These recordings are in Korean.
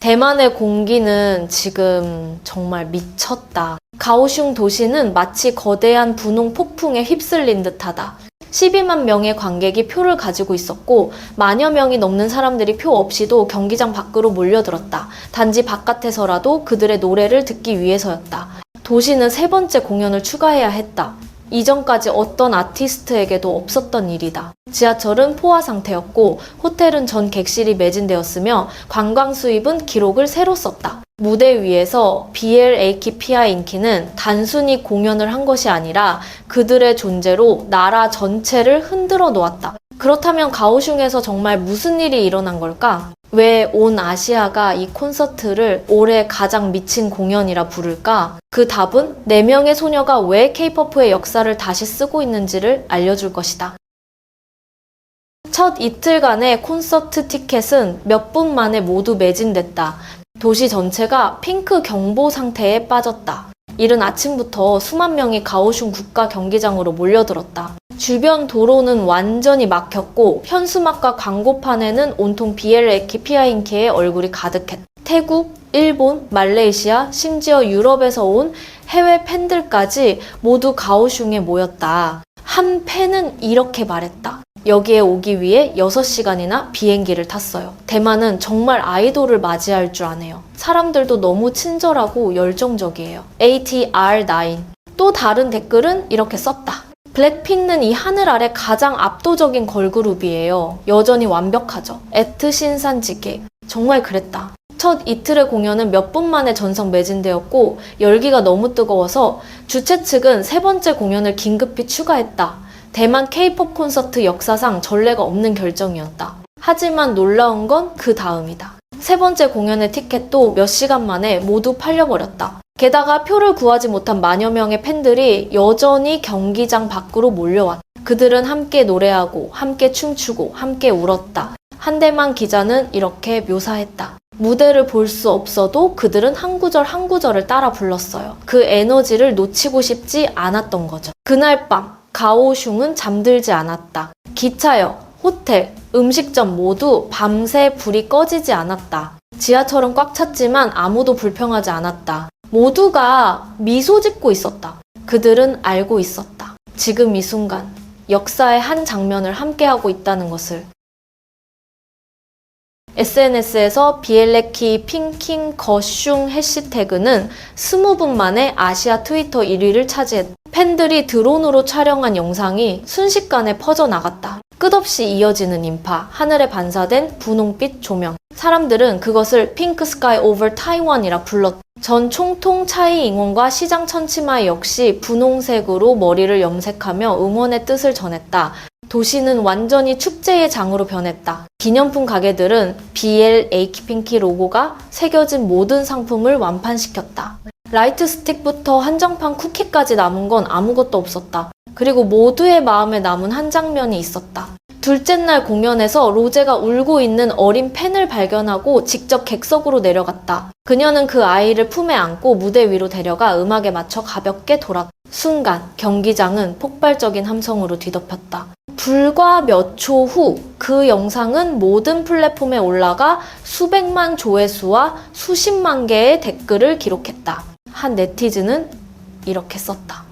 대만의 공기는 지금 정말 미쳤다. 가오슝 도시는 마치 거대한 분홍 폭풍에 휩쓸린 듯하다. 12만 명의 관객이 표를 가지고 있었고 만여 명이 넘는 사람들이 표 없이도 경기장 밖으로 몰려들었다. 단지 바깥에서라도 그들의 노래를 듣기 위해서였다. 도시는 세 번째 공연을 추가해야 했다. 이전까지 어떤 아티스트에게도 없었던 일이다. 지하철은 포화 상태였고 호텔은 전 객실이 매진되었으며 관광 수입은 기록을 새로 썼다. 무대 위에서 BLAKPI 인기는 단순히 공연을 한 것이 아니라 그들의 존재로 나라 전체를 흔들어 놓았다. 그렇다면 가오슝에서 정말 무슨 일이 일어난 걸까? 왜 온 아시아가 이 콘서트를 올해 가장 미친 공연이라 부를까? 그 답은 4명의 소녀가 왜 K-POP의 역사를 다시 쓰고 있는지를 알려줄 것이다. 첫 이틀간의 콘서트 티켓은 몇 분 만에 모두 매진됐다. 도시 전체가 핑크 경보 상태에 빠졌다. 이른 아침부터 수만 명이 가오슝 국가 경기장으로 몰려들었다. 주변 도로는 완전히 막혔고 현수막과 광고판에는 온통 BLAKPI인키의 얼굴이 가득했다. 태국, 일본, 말레이시아, 심지어 유럽에서 온 해외 팬들까지 모두 가오슝에 모였다. 한 팬은 이렇게 말했다. 여기에 오기 위해 6시간이나 비행기를 탔어요. 대만은 정말 아이돌을 맞이할 줄 아네요. 사람들도 너무 친절하고 열정적이에요. ATR9. 또 다른 댓글은 이렇게 썼다. 블랙핑크는 이 하늘 아래 가장 압도적인 걸그룹이에요. 여전히 완벽하죠. 애트 신산지게. 정말 그랬다. 첫 이틀의 공연은 몇 분 만에 전석 매진되었고 열기가 너무 뜨거워서 주최 측은 세 번째 공연을 긴급히 추가했다. 대만 K-POP 콘서트 역사상 전례가 없는 결정이었다. 하지만 놀라운 건 그 다음이다. 세 번째 공연의 티켓도 몇 시간 만에 모두 팔려버렸다. 게다가 표를 구하지 못한 만여 명의 팬들이 여전히 경기장 밖으로 몰려왔다. 그들은 함께 노래하고 함께 춤추고 함께 울었다. 한대만 기자는 이렇게 묘사했다. 무대를 볼 수 없어도 그들은 한 구절 한 구절을 따라 불렀어요. 그 에너지를 놓치고 싶지 않았던 거죠. 그날 밤 가오슝은 잠들지 않았다. 기차역, 호텔, 음식점 모두 밤새 불이 꺼지지 않았다. 지하철은 꽉 찼지만 아무도 불평하지 않았다. 모두가 미소 짓고 있었다. 그들은 알고 있었다. 지금 이 순간 역사의 한 장면을 함께하고 있다는 것을. SNS에서 비엘레키 핑킹 거슝 해시태그는 20분 만에 아시아 트위터 1위를 차지했다. 팬들이 드론으로 촬영한 영상이 순식간에 퍼져나갔다. 끝없이 이어지는 인파, 하늘에 반사된 분홍빛 조명. 사람들은 그것을 핑크 스카이 오버 타이완이라 불렀다. 전 총통 차이 잉원과 시장 천치마 역시 분홍색으로 머리를 염색하며 응원의 뜻을 전했다. 도시는 완전히 축제의 장으로 변했다. 기념품 가게들은 BLAKPINK 로고가 새겨진 모든 상품을 완판시켰다. 라이트 스틱부터 한정판 쿠키까지 남은 건 아무것도 없었다. 그리고 모두의 마음에 남은 한 장면이 있었다. 둘째 날 공연에서 로제가 울고 있는 어린 팬을 발견하고 직접 객석으로 내려갔다. 그녀는 그 아이를 품에 안고 무대 위로 데려가 음악에 맞춰 가볍게 돌았다. 순간 경기장은 폭발적인 함성으로 뒤덮였다. 불과 몇 초 후 그 영상은 모든 플랫폼에 올라가 수백만 조회수와 수십만 개의 댓글을 기록했다. 한 네티즌은 이렇게 썼다.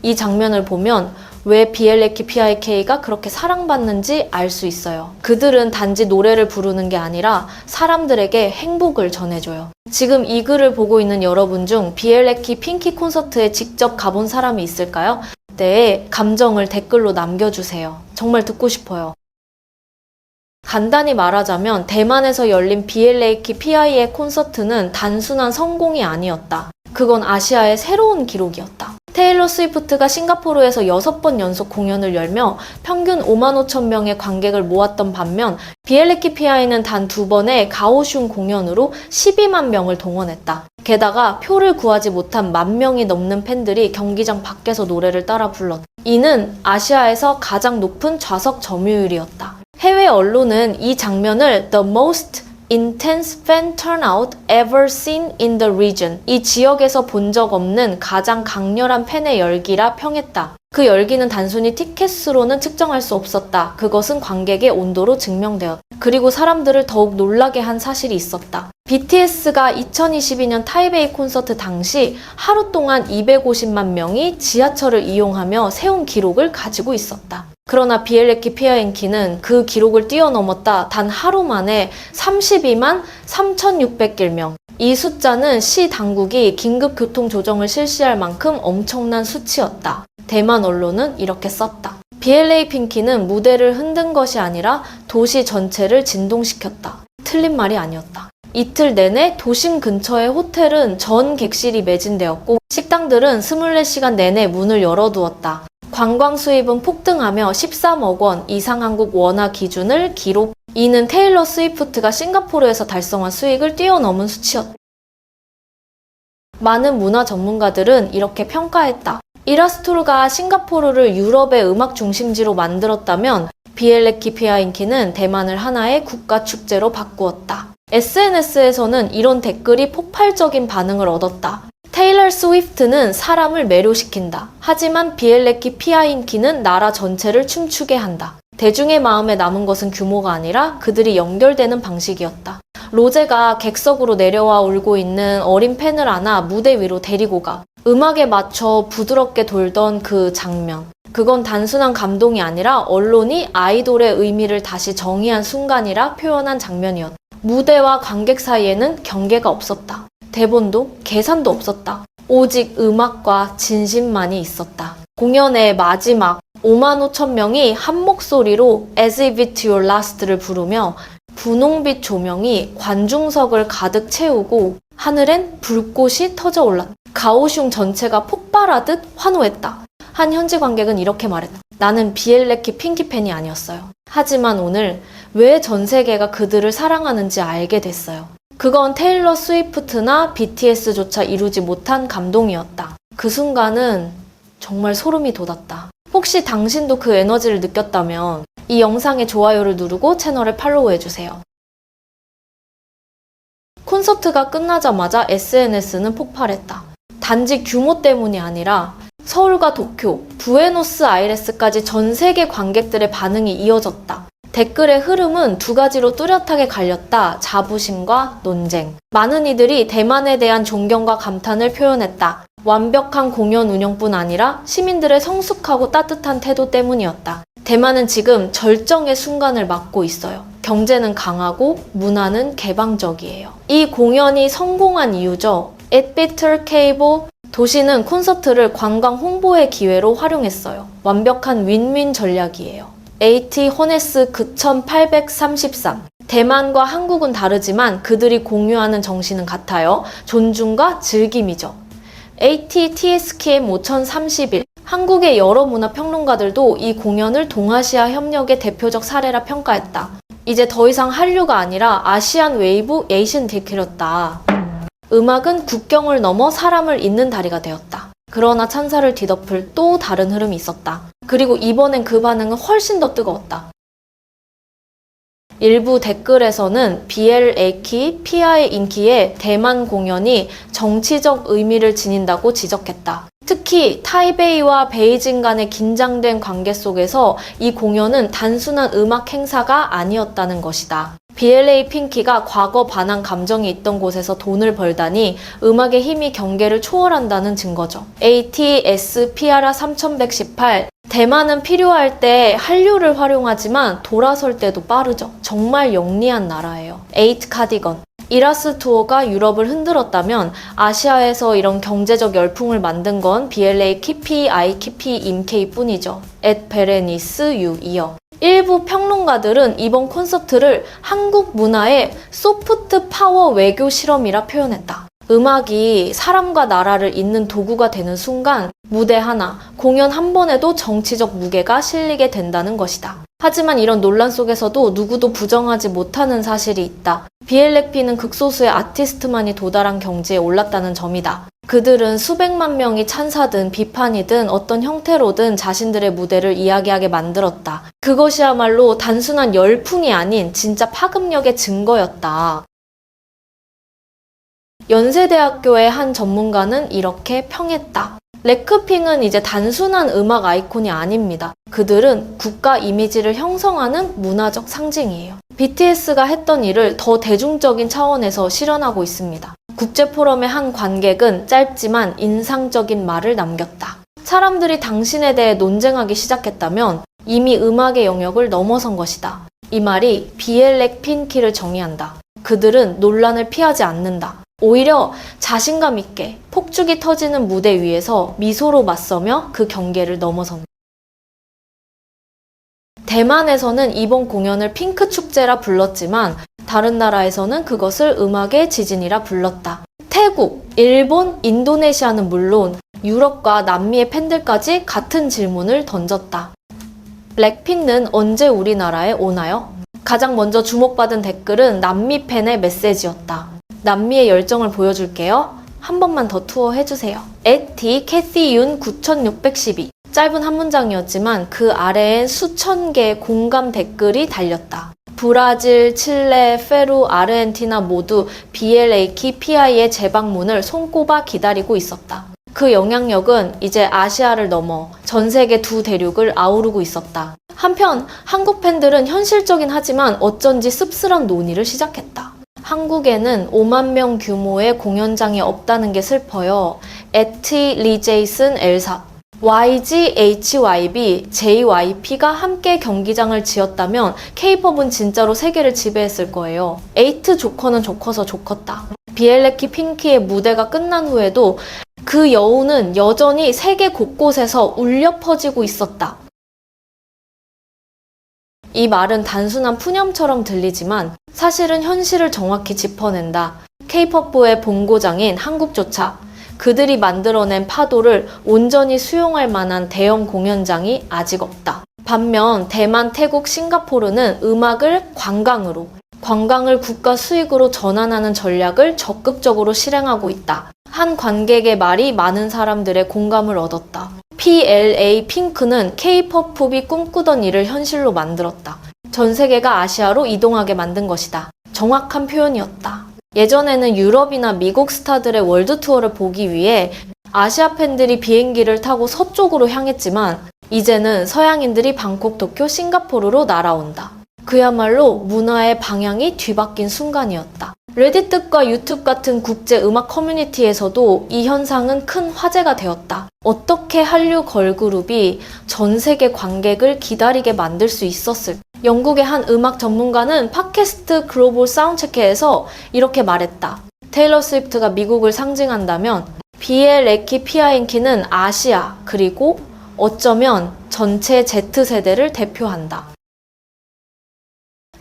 이 장면을 보면 왜 BLAKPIK가 그렇게 사랑받는지 알 수 있어요. 그들은 단지 노래를 부르는 게 아니라 사람들에게 행복을 전해줘요. 지금 이 글을 보고 있는 여러분 중 BLAKPINK 콘서트에 직접 가본 사람이 있을까요? 네, 감정을 댓글로 남겨주세요. 정말 듣고 싶어요. 간단히 말하자면 대만에서 열린 BLAKPI의 콘서트는 단순한 성공이 아니었다. 그건 아시아의 새로운 기록이었다. 테일러 스위프트가 싱가포르에서 6번 연속 공연을 열며 평균 5만 5천 명의 관객을 모았던 반면 BLAKPI는 단 2번의 가오슝 공연으로 12만 명을 동원했다. 게다가 표를 구하지 못한 10,000명이 넘는 팬들이 경기장 밖에서 노래를 따라 불렀다. 이는 아시아에서 가장 높은 좌석 점유율이었다. 해외 언론은 이 장면을 The most intense fan turnout ever seen in the region. 이 지역에서 본 적 없는 가장 강렬한 팬의 열기라 평했다. 그 열기는 단순히 티켓으로는 측정할 수 없었다. 그것은 관객의 온도로 증명되었다. 그리고 사람들을 더욱 놀라게 한 사실이 있었다. BTS가 2022년 타이베이 콘서트 당시 하루 동안 250만 명이 지하철을 이용하며 세운 기록을 가지고 있었다. 그러나 비엘레키 피아인키는 그 기록을 뛰어넘었다. 단 하루 만에 32만 3,600명. 이 숫자는 시 당국이 긴급 교통 조정을 실시할 만큼 엄청난 수치였다. 대만 언론은 이렇게 썼다. 비엘레이 핑키는 무대를 흔든 것이 아니라 도시 전체를 진동시켰다. 틀린 말이 아니었다. 이틀 내내 도심 근처의 호텔은 전 객실이 매진되었고 식당들은 24시간 내내 문을 열어두었다. 관광 수입은 폭등하며 13억 원 이상 한국 원화 기준을 기록. 이는 테일러 스위프트가 싱가포르에서 달성한 수익을 뛰어넘은 수치였다. 많은 문화 전문가들은 이렇게 평가했다. 이라스토르가 싱가포르를 유럽의 음악 중심지로 만들었다면 비엘레키 피아인키는 대만을 하나의 국가 축제로 바꾸었다. SNS에서는 이런 댓글이 폭발적인 반응을 얻었다. 테일러 스위프트는 사람을 매료시킨다. 하지만 비엘레키 피아인키는 나라 전체를 춤추게 한다. 대중의 마음에 남은 것은 규모가 아니라 그들이 연결되는 방식이었다. 로제가 객석으로 내려와 울고 있는 어린 팬을 안아 무대 위로 데리고 가. 음악에 맞춰 부드럽게 돌던 그 장면. 그건 단순한 감동이 아니라 언론이 아이돌의 의미를 다시 정의한 순간이라 표현한 장면이었다. 무대와 관객 사이에는 경계가 없었다. 대본도 계산도 없었다. 오직 음악과 진심만이 있었다. 공연의 마지막 5만 5천 명이 한 목소리로 As If It's Your Last를 부르며 분홍빛 조명이 관중석을 가득 채우고 하늘엔 불꽃이 터져 올랐다. 가오슝 전체가 폭발하듯 환호했다. 한 현지 관객은 이렇게 말했다. 나는 비엘레키 핑키 팬이 아니었어요. 하지만 오늘 왜 전 세계가 그들을 사랑하는지 알게 됐어요. 그건 테일러 스위프트나 BTS조차 이루지 못한 감동이었다. 그 순간은 정말 소름이 돋았다. 혹시 당신도 그 에너지를 느꼈다면 이 영상에 좋아요를 누르고 채널을 팔로우해주세요. 콘서트가 끝나자마자 SNS는 폭발했다. 단지 규모 때문이 아니라 서울과 도쿄, 부에노스아이레스까지 전 세계 관객들의 반응이 이어졌다. 댓글의 흐름은 두 가지로 뚜렷하게 갈렸다. 자부심과 논쟁. 많은 이들이 대만에 대한 존경과 감탄을 표현했다. 완벽한 공연 운영뿐 아니라 시민들의 성숙하고 따뜻한 태도 때문이었다. 대만은 지금 절정의 순간을 맞고 있어요. 경제는 강하고 문화는 개방적이에요. 이 공연이 성공한 이유죠. 앳비틀 케이보 도시는 콘서트를 관광 홍보의 기회로 활용했어요. 완벽한 윈윈 전략이에요. AT 호네스 9833. 대만과 한국은 다르지만 그들이 공유하는 정신은 같아요. 존중과 즐김이죠. AT TSKM 5031. 한국의 여러 문화 평론가들도 이 공연을 동아시아 협력의 대표적 사례라 평가했다. 이제 더 이상 한류가 아니라 아시안 웨이브 에이신 디크였다. 음악은 국경을 넘어 사람을 잇는 다리가 되었다. 그러나 찬사를 뒤덮을 또 다른 흐름이 있었다. 그리고 이번엔 그 반응은 훨씬 더 뜨거웠다. 일부 댓글에서는 비엘레키 피아인키의 대만 공연이 정치적 의미를 지닌다고 지적했다. 특히 타이베이와 베이징 간의 긴장된 관계 속에서 이 공연은 단순한 음악 행사가 아니었다는 것이다. 비엘레이 핑키가 과거 반한 감정이 있던 곳에서 돈을 벌다니 음악의 힘이 경계를 초월한다는 증거죠. ATSPR 3118. 대만은 필요할 때 한류를 활용하지만 돌아설 때도 빠르죠. 정말 영리한 나라예요. 에이트 카디건. 이라스 투어가 유럽을 흔들었다면 아시아에서 이런 경제적 열풍을 만든 건 비엘레이 키피 아이키피 임케이 뿐이죠. 앳 베레니스 유 이어. 일부 평론가들은 이번 콘서트를 한국 문화의 소프트 파워 외교 실험이라 표현했다. 음악이 사람과 나라를 잇는 도구가 되는 순간 무대 하나, 공연 한 번에도 정치적 무게가 실리게 된다는 것이다. 하지만 이런 논란 속에서도 누구도 부정하지 못하는 사실이 있다. 비엘레키는 극소수의 아티스트만이 도달한 경지에 올랐다는 점이다. 그들은 수백만 명이 찬사든 비판이든 어떤 형태로든 자신들의 무대를 이야기하게 만들었다. 그것이야말로 단순한 열풍이 아닌 진짜 파급력의 증거였다. 연세대학교의 한 전문가는 이렇게 평했다. 래크핑은 이제 단순한 음악 아이콘이 아닙니다. 그들은 국가 이미지를 형성하는 문화적 상징이에요. BTS가 했던 일을 더 대중적인 차원에서 실현하고 있습니다. 국제포럼의 한 관객은 짧지만 인상적인 말을 남겼다. 사람들이 당신에 대해 논쟁하기 시작했다면 이미 음악의 영역을 넘어선 것이다. 이 말이 BLACKPINK를 정의한다. 그들은 논란을 피하지 않는다. 오히려 자신감 있게 폭죽이 터지는 무대 위에서 미소로 맞서며 그 경계를 넘어선다. 대만에서는 이번 공연을 핑크 축제라 불렀지만 다른 나라에서는 그것을 음악의 지진이라 불렀다. 태국, 일본, 인도네시아는 물론 유럽과 남미의 팬들까지 같은 질문을 던졌다. 블랙핑크는 언제 우리나라에 오나요? 가장 먼저 주목받은 댓글은 남미 팬의 메시지였다. 남미의 열정을 보여줄게요. 한 번만 더 투어 해주세요. 에티 캐시윤 9612. 짧은 한 문장이었지만 그 아래엔 수천 개의 공감 댓글이 달렸다. 브라질, 칠레, 페루, 아르헨티나 모두 BLAKPI의 재방문을 손꼽아 기다리고 있었다. 그 영향력은 이제 아시아를 넘어 전 세계 두 대륙을 아우르고 있었다. 한편 한국 팬들은 현실적인 하지만 어쩐지 씁쓸한 논의를 시작했다. 한국에는 5만 명 규모의 공연장이 없다는 게 슬퍼요. 에티, 리제이슨, 엘사, YG, HYB, JYP가 함께 경기장을 지었다면 K-POP은 진짜로 세계를 지배했을 거예요. 에이트 조커는 조커서 조컸다. BLACKPINK의 무대가 끝난 후에도 그 여우는 여전히 세계 곳곳에서 울려 퍼지고 있었다. 이 말은 단순한 푸념처럼 들리지만 사실은 현실을 정확히 짚어낸다. K-POP의 본고장인 한국조차 그들이 만들어낸 파도를 온전히 수용할 만한 대형 공연장이 아직 없다. 반면 대만, 태국, 싱가포르는 음악을 관광을 국가 수익으로 전환하는 전략을 적극적으로 실행하고 있다. 한 관객의 말이 많은 사람들의 공감을 얻었다. BLAPINK는 K-POP이 꿈꾸던 일을 현실로 만들었다. 전 세계가 아시아로 이동하게 만든 것이다. 정확한 표현이었다. 예전에는 유럽이나 미국 스타들의 월드 투어를 보기 위해 아시아 팬들이 비행기를 타고 서쪽으로 향했지만 이제는 서양인들이 방콕, 도쿄, 싱가포르로 날아온다. 그야말로 문화의 방향이 뒤바뀐 순간이었다. 레딧과 유튜브 같은 국제 음악 커뮤니티에서도 이 현상은 큰 화제가 되었다. 어떻게 한류 걸그룹이 전 세계 관객을 기다리게 만들 수 있었을까? 영국의 한 음악 전문가는 팟캐스트 글로벌 사운드체크에서 이렇게 말했다. 테일러 스위프트가 미국을 상징한다면 BLACKPINK는 아시아 그리고 어쩌면 전체 Z세대를 대표한다.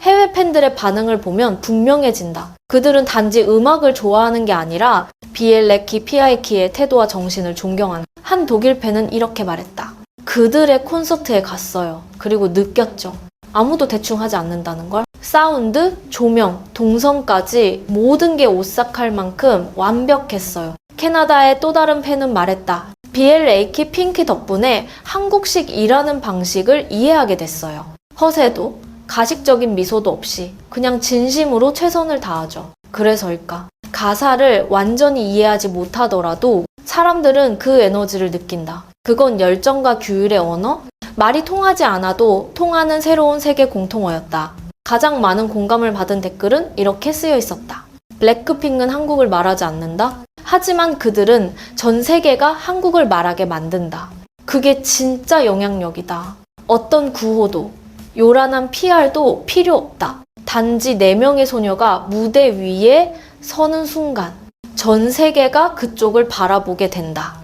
해외 팬들의 반응을 보면 분명해진다. 그들은 단지 음악을 좋아하는 게 아니라 BLACKPINK의 태도와 정신을 존경한다. 한 독일 팬은 이렇게 말했다. 그들의 콘서트에 갔어요. 그리고 느꼈죠. 아무도 대충 하지 않는다는 걸. 사운드, 조명, 동선까지 모든 게 오싹할 만큼 완벽했어요. 캐나다의 또 다른 팬은 말했다. BLACKPINK 덕분에 한국식 일하는 방식을 이해하게 됐어요. 허세도 가식적인 미소도 없이 그냥 진심으로 최선을 다하죠. 그래서일까? 가사를 완전히 이해하지 못하더라도 사람들은 그 에너지를 느낀다. 그건 열정과 규율의 언어? 말이 통하지 않아도 통하는 새로운 세계 공통어였다. 가장 많은 공감을 받은 댓글은 이렇게 쓰여 있었다. 블랙핑크는 한국을 말하지 않는다. 하지만 그들은 전 세계가 한국을 말하게 만든다. 그게 진짜 영향력이다. 어떤 구호도 요란한 PR도 필요 없다. 단지 4명의 소녀가 무대 위에 서는 순간 전 세계가 그쪽을 바라보게 된다.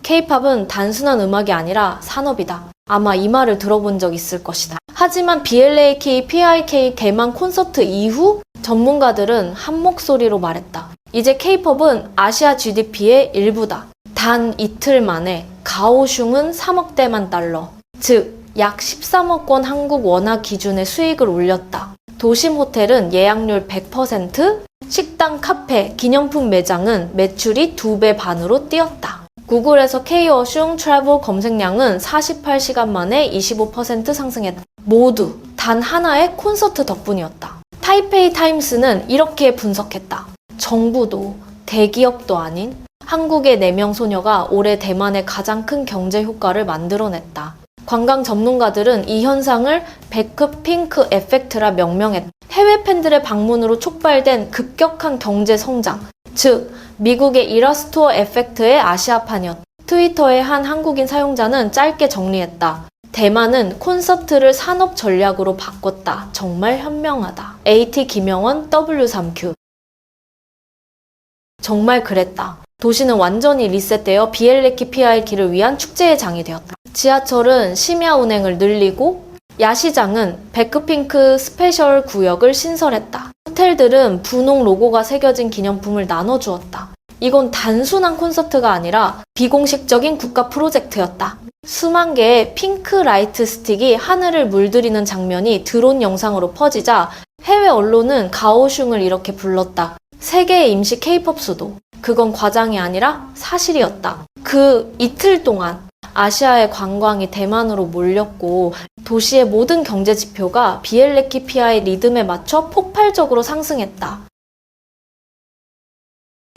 K-POP은 단순한 음악이 아니라 산업이다. 아마 이 말을 들어본 적 있을 것이다. 하지만 BLACKPINK 대만 콘서트 이후 전문가들은 한 목소리로 말했다. 이제 K-POP은 아시아 GDP의 일부다. 단 이틀 만에 가오슝은 3억대만 달러, 즉 약 13억 원 한국 원화 기준의 수익을 올렸다. 도심 호텔은 예약률 100%, 식당, 카페, 기념품 매장은 매출이 2배 반으로 뛰었다. 구글에서 K-어슝 트래블 검색량은 48시간 만에 25% 상승했다. 모두 단 하나의 콘서트 덕분이었다. 타이페이 타임스는 이렇게 분석했다. 정부도 대기업도 아닌 한국의 4명 소녀가 올해 대만의 가장 큰 경제 효과를 만들어냈다. 관광 전문가들은 이 현상을 백핑크 에펙트라 명명했다. 해외 팬들의 방문으로 촉발된 급격한 경제 성장, 즉 미국의 이라스토어 에펙트의 아시아판이었다. 트위터의 한 한국인 사용자는 짧게 정리했다. 대만은 콘서트를 산업 전략으로 바꿨다. 정말 현명하다. AT 김영원 W3Q. 정말 그랬다. 도시는 완전히 리셋되어 비엘레키 PIK를 위한 축제의 장이 되었다. 지하철은 심야 운행을 늘리고 야시장은 백핑크 스페셜 구역을 신설했다. 호텔들은 분홍 로고가 새겨진 기념품을 나눠주었다. 이건 단순한 콘서트가 아니라 비공식적인 국가 프로젝트였다. 수만 개의 핑크 라이트 스틱이 하늘을 물들이는 장면이 드론 영상으로 퍼지자 해외 언론은 가오슝을 이렇게 불렀다. 세계의 임시 K-POP 수도. 그건 과장이 아니라 사실이었다. 그 이틀 동안 아시아의 관광이 대만으로 몰렸고 도시의 모든 경제 지표가 비엘레키 PI 리듬에 맞춰 폭발적으로 상승했다.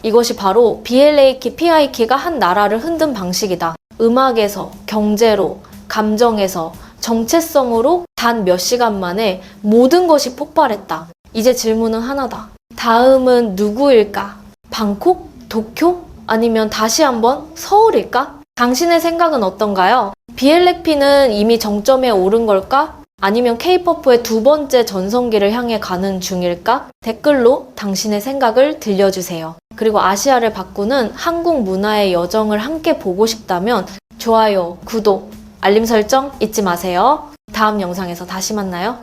이것이 바로 비엘레키 PIK가 한 나라를 흔든 방식이다. 음악에서, 경제로, 감정에서, 정체성으로 단 몇 시간 만에 모든 것이 폭발했다. 이제 질문은 하나다. 다음은 누구일까? 방콕? 도쿄? 아니면 다시 한번 서울일까? 당신의 생각은 어떤가요? 비엘렉피는 이미 정점에 오른 걸까? 아니면 K-POP의 두 번째 전성기를 향해 가는 중일까? 댓글로 당신의 생각을 들려주세요. 그리고 아시아를 바꾸는 한국 문화의 여정을 함께 보고 싶다면 좋아요, 구독, 알림 설정 잊지 마세요. 다음 영상에서 다시 만나요.